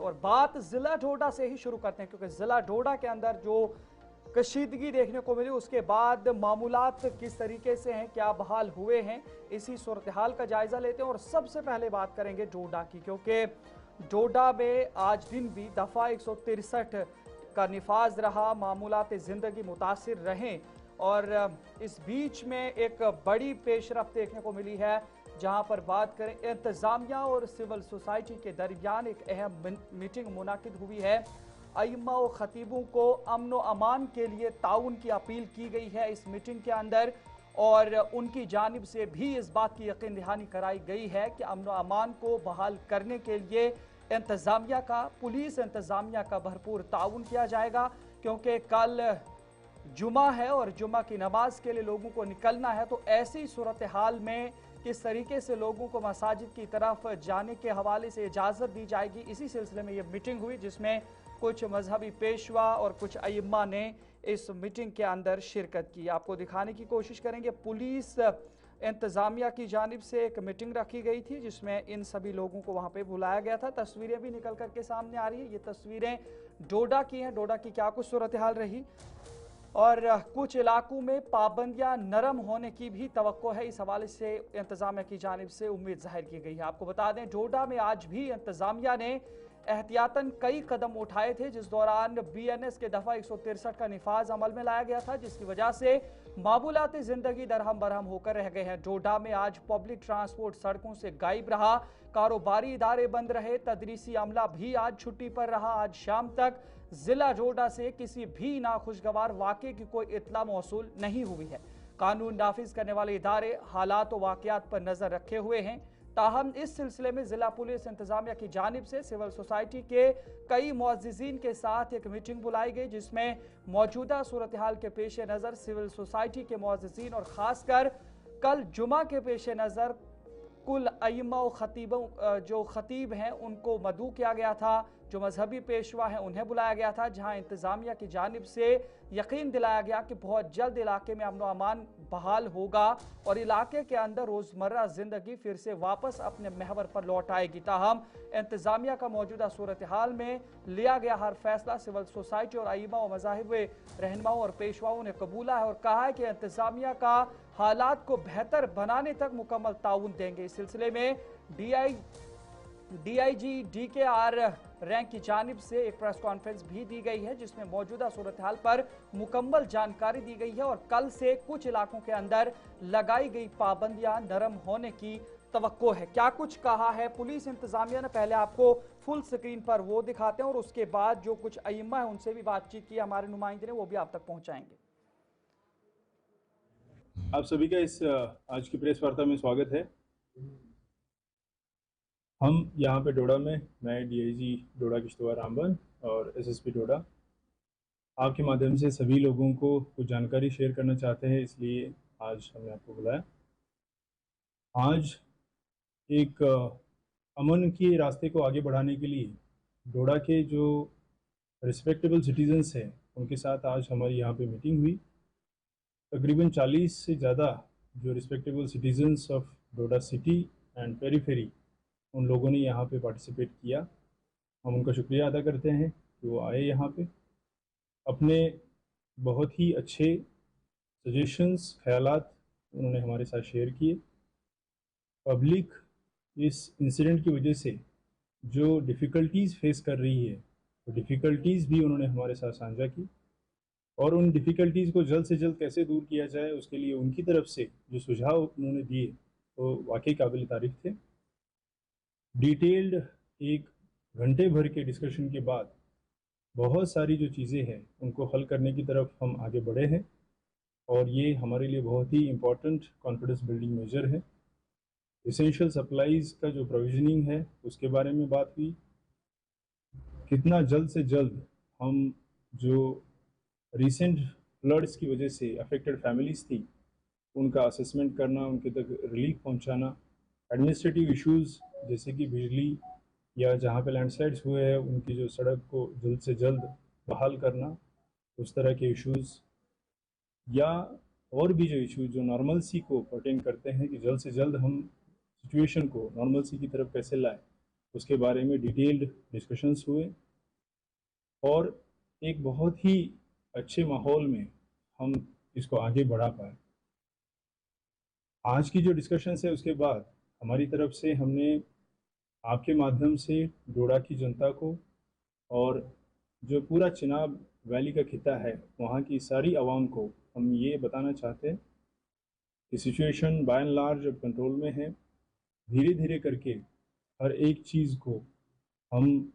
और बात ज़िला डोडा से ही शुरू करते हैं, क्योंकि ज़िला डोडा के अंदर जो कशीदगी देखने को मिली उसके बाद मामूलात किस तरीके से हैं, क्या बहाल हुए हैं, इसी सूरत हाल का जायजा लेते हैं। और सबसे पहले बात करेंगे डोडा की, क्योंकि डोडा में आज दिन भी दफ़ा 163 का निफाज रहा, मामूलात ज़िंदगी मुतासिर रहें। और इस बीच में एक बड़ी पेशरफ्त देखने को मिली है, जहां पर बात करें इंतज़ामिया और सिविल सोसाइटी के दरमियान एक अहम मीटिंग मुनाकिद हुई है। अइम्मा व खतीबों को अमन व अमान के लिए ताउन की अपील की गई है इस मीटिंग के अंदर, और उनकी जानिब से भी इस बात की यकीन दहानी कराई गई है कि अमन व अमान को बहाल करने के लिए इंतज़ामिया का, पुलिस इंतज़ामिया का भरपूर ताउन किया जाएगा। क्योंकि कल जुमा है और जुमा की नमाज के लिए लोगों को निकलना है, तो ऐसी सूरत हाल में किस तरीके से लोगों को मसाजिद की तरफ जाने के हवाले से इजाज़त दी जाएगी, इसी सिलसिले में ये मीटिंग हुई, जिसमें कुछ मजहबी पेशवा और कुछ अइम्मा ने इस मीटिंग के अंदर शिरकत की। आपको दिखाने की कोशिश करेंगे, पुलिस इंतज़ामिया की जानिब से एक मीटिंग रखी गई थी, जिसमें इन सभी लोगों को वहाँ पे बुलाया गया था। तस्वीरें भी निकल करके सामने आ रही है, ये तस्वीरें डोडा की हैं। डोडा की क्या कुछ सूरत हाल रही, और कुछ इलाकों में पाबंदियां नरम होने की भी तवक्को है, इस हवाले से इंतजामिया की जानिब से उम्मीद जाहिर की गई है। आपको बता दें, डोडा में आज भी इंतजामिया ने एहतियातन कई कदम उठाए थे, जिस दौरान BNS के दफ़ा 163 का निफाज अमल में लाया गया था, जिसकी वजह से मामूलाती जिंदगी दरहम बरहम होकर रह गए हैं। डोडा में आज पब्लिक ट्रांसपोर्ट सड़कों से गायब रहा, कारोबारी इदारे बंद रहे, तदरीसी अमला भी आज छुट्टी पर रहा। आज शाम तक जिला डोडा से किसी भी नाखुशगवार वाक़े की कोई इत्तला मौसूल नहीं हुई है। कानून नाफिज करने वाले इदारे हालात और वाक़यात पर नजर रखे हुए हैं। ताहम इस सिलसिले में जिला पुलिस इंतजामिया की जानिब से सिविल सोसाइटी के कई मुअज़्ज़िज़ीन के साथ एक मीटिंग बुलाई गई, जिसमें मौजूदा सूरत हाल के पेश नज़र सिविल सोसाइटी के मुअज़्ज़िज़ीन और ख़ासकर कल जुमा के पेश नज़र कुल अइम्मा व खतीबों, जो खतीब हैं उनको मदऊ किया गया था, जो मजहबी पेशवा हैं उन्हें बुलाया गया था, जहां इंतज़ामिया की जानिब से यकीन दिलाया गया कि बहुत जल्द इलाके में अमन व अमान बहाल होगा और इलाके के अंदर रोज़मर्रा ज़िंदगी फिर से वापस अपने महवर पर लौट आएगी। ताहम इंतज़ामिया का मौजूदा सूरत हाल में लिया गया हर फैसला सिविल सोसाइटी और अइम्मा व मज़ाहिब रहनुमाओं और पेशवाओं ने कबूला है और कहा है कि इंतज़ामिया का हालात को बेहतर बनाने तक मुकम्मल ताउन देंगे। इस सिलसिले में DIG DKR रैंक की जानिब से एक प्रेस कॉन्फ्रेंस भी दी गई है, जिसमें मौजूदा सूरत हाल पर मुकम्मल जानकारी दी गई है और कल से कुछ इलाकों के अंदर लगाई गई पाबंदियां नरम होने की तवक्को है। क्या कुछ कहा है पुलिस इंतजामिया ने, पहले आपको फुल स्क्रीन पर वो दिखाते हैं और उसके बाद जो कुछ अइम्मा है उनसे भी बातचीत की हमारे नुमाइंदे ने, वो भी आप तक पहुंचाएंगे। आप सभी का इस आज की प्रेस वार्ता में स्वागत है। हम यहाँ पे डोडा में, मैं DIG डोडा किश्तवाड़ रामबन और SSP डोडा आपके माध्यम से सभी लोगों को कुछ जानकारी शेयर करना चाहते हैं, इसलिए आज हमने आपको बुलाया। आज एक अमन के रास्ते को आगे बढ़ाने के लिए डोडा के जो रिस्पेक्टेबल सिटीजन्स हैं उनके साथ आज हमारी यहाँ पे मीटिंग हुई। तकरीबन 40 से ज़्यादा जो respectable citizens of Doda city and periphery, उन लोगों ने यहाँ पे पार्टिसिपेट किया। हम उनका शुक्रिया अदा करते हैं कि वो आए यहाँ पे, अपने बहुत ही अच्छे सजेशंस, ख्यालात उन्होंने हमारे साथ शेयर किए। पब्लिक इस इंसिडेंट की वजह से जो डिफ़िकल्टीज़ फेस कर रही है, वो डिफ़िकल्टीज़ भी उन्होंने हमारे साथ साझा की और उन डिफ़िकल्टीज़ को जल्द से जल्द कैसे दूर किया जाए उसके लिए उनकी तरफ से जो सुझाव उन्होंने दिए वो वाकई काबिल तारीफ़ थे। डिटेल्ड एक घंटे भर के डिस्कशन के बाद बहुत सारी जो चीज़ें हैं उनको हल करने की तरफ हम आगे बढ़े हैं और ये हमारे लिए बहुत ही इम्पॉर्टेंट कॉन्फिडेंस बिल्डिंग मेजर है। एसेंशियल सप्लाईज़ का जो प्रोविजनिंग है उसके बारे में बात हुई, कितना जल्द से जल्द हम जो रिसेंट फ्लड्स की वजह से अफेक्टेड फैमिलीज़ थी उनका असेसमेंट करना, उनके तक रिलीफ पहुंचाना, एडमिनिस्ट्रेटिव इश्यूज़ जैसे कि बिजली या जहाँ पे लैंडस्लाइड्स हुए हैं उनकी जो सड़क को जल्द से जल्द बहाल करना, उस तरह के इश्यूज़, या और भी जो इश्यूज जो नॉर्मलसी को पर्टेन करते हैं कि जल्द से जल्द हम सिचुएशन को नॉर्मलसी की तरफ कैसे लाएं, उसके बारे में डिटेल्ड डिस्कशंस हुए और एक बहुत ही अच्छे माहौल में हम इसको आगे बढ़ा पाए। आज की जो डिस्कशंस है उसके बाद हमारी तरफ से हमने आपके माध्यम से डोडा की जनता को और जो पूरा चिनाब वैली का खिता है वहाँ की सारी आवाम को हम ये बताना चाहते हैं कि सिचुएशन बाय एंड लार्ज अब कंट्रोल में है। धीरे धीरे करके हर एक चीज़ को हम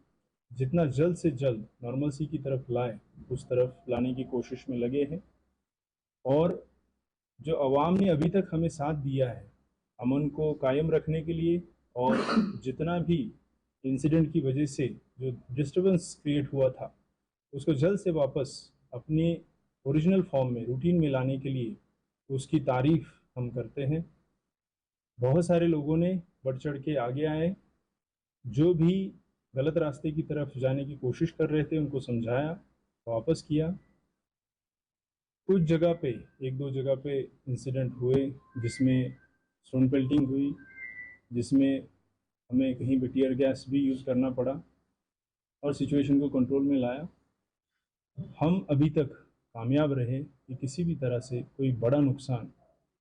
जितना जल्द से जल्द नॉर्मलसी की तरफ लाएं उस तरफ लाने की कोशिश में लगे हैं। और जो आवाम ने अभी तक हमें साथ दिया है अमन को कायम रखने के लिए, और जितना भी इंसिडेंट की वजह से जो डिस्टर्बेंस क्रिएट हुआ था उसको जल्द से वापस अपने ओरिजिनल फॉर्म में रूटीन में लाने के लिए उसकी तारीफ हम करते हैं। बहुत सारे लोगों ने बढ़ चढ़ के आगे आए, जो भी गलत रास्ते की तरफ जाने की कोशिश कर रहे थे उनको समझाया, वापस किया। कुछ जगह पे एक दो जगह पे इंसिडेंट हुए जिसमें स्टोन पेल्टिंग हुई, जिसमें हमें कहीं पे टीयर गैस भी यूज़ करना पड़ा और सिचुएशन को कंट्रोल में लाया। हम अभी तक कामयाब रहे कि किसी भी तरह से कोई बड़ा नुकसान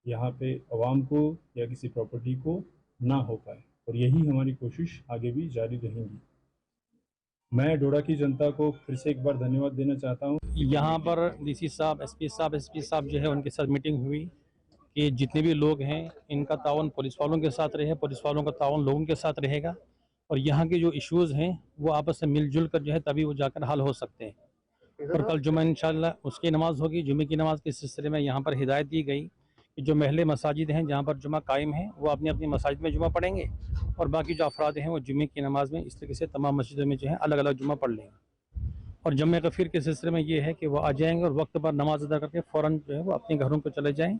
यहाँ पे आवाम को या किसी प्रॉपर्टी को ना हो पाए, और यही हमारी कोशिश आगे भी जारी रहेगी। मैं डोडा की जनता को फिर से एक बार धन्यवाद देना चाहता हूँ। यहाँ पर डीसी साहब, एसपी साहब जो है उनके साथ मीटिंग हुई कि जितने भी लोग हैं इनका ताउन पुलिस वालों के साथ रहे, पुलिस वालों का ताउन लोगों के साथ रहेगा, और यहाँ के जो इश्यूज़ हैं वो आपस में मिलजुल कर जो है तभी वो जाकर हल हो सकते हैं। और कल जुम्मा इंशाल्लाह उसकी नमाज़ होगी। जुम्मे की नमाज़ के सिलसिले में यहाँ पर हिदायत दी गई कि जो महल्ले मसाजिद हैं जहाँ पर जुम्मा कायम है वो अपनी अपनी मसाजिद में जुम्मा पढ़ेंगे, और बाकी जो अफराद हैं वो जुम्मे की नमाज़ में इस तरीके से तमाम मस्जिदों में जो है अलग अलग जुम्मा पढ़ लेंगे। और जम्मे गफीर के सिलसिले में ये है कि वो आ जाएंगे और वक्त पर नमाज अदा करके फ़ौरन जो है वो अपने घरों को चले जाएँ,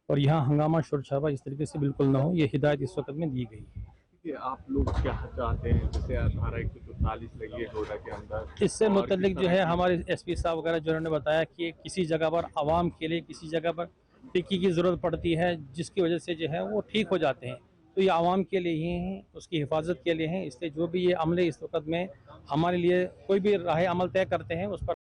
और यहाँ हंगामा शोर शराबा इस तरीके से बिल्कुल ना हो, ये हिदायत इस वक्त में दी गई है। कि आप लोग क्या चाहते हैं, जैसे धारा 144 लगी है डोडा के अंदर, इससे मुतल्लिक जो है हमारे एसपी साहब वगैरह जिन्होंने बताया कि किसी जगह पर आवाम के लिए किसी जगह पर टिक्की की ज़रूरत पड़ती है जिसकी वजह से जो है वो ठीक हो जाते हैं, तो ये आवाम के लिए ही हैं, उसकी हिफाजत के लिए हैं। इसलिए जो भी ये अमले इस वक्त में हमारे लिए कोई भी राह अमल तय करते हैं उस पर